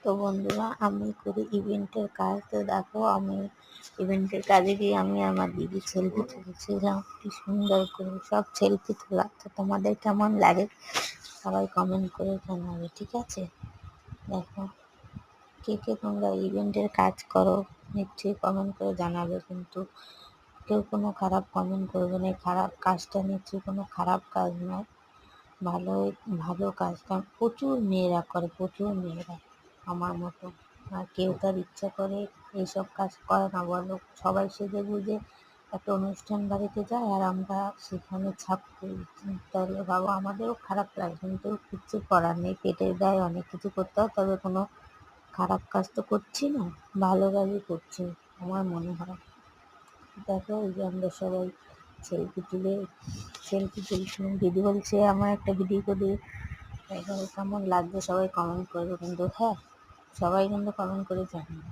তো বন্ধুরা, আমি করি ইভেন্টের কাজ। তো দেখো, আমি ইভেন্টের কাজে গিয়ে আমি আমার দিদি সেলফি তুলেছিলাম, কি সুন্দর করে সব সেলফি তোলা। তো তোমাদের কেমন লাগে সবাই কমেন্ট করে জানাবে, ঠিক আছে? দেখো, কে কে তোমরা ইভেন্টের কাজ করো নিশ্চয়ই কমেন্ট করে জানাবে, কিন্তু কেউ কোনো খারাপ কমেন্ট করবে না। খারাপ কাজটা নিশ্চয়ই কোনো খারাপ কাজ নয়, ভালো ভালো কাজটা প্রচুর মেয়েরা করে, প্রচুর মেয়েরা আমার মতো। আর কেউ তার ইচ্ছা করে এইসব কাজ করে না, বলো? সবাই সেজে গুজে একটা অনুষ্ঠান বাড়িতে যায় আর আমরা সেখানে ছাপ করি। তাহলে বাবা, আমাদেরও খারাপ লাগে, কিন্তু কিচ্ছু করার নেই। পেটের দায়ে অনেক কিছু করতে হয়, তবে কোনো খারাপ কাজ তো করছি না, ভালো কাজই করছি আমার মনে হয়। দেখো, এই যে আমরা সবাই সেলফি তুলছিলাম। দিদি বলছে আমার একটা ভিডিও করে। দেখো কেমন লাগছে, সবাই কমেন্ট করবে কিন্তু। হ্যাঁ, সবাই কিন্তু কমেন্ট করে জানাবে।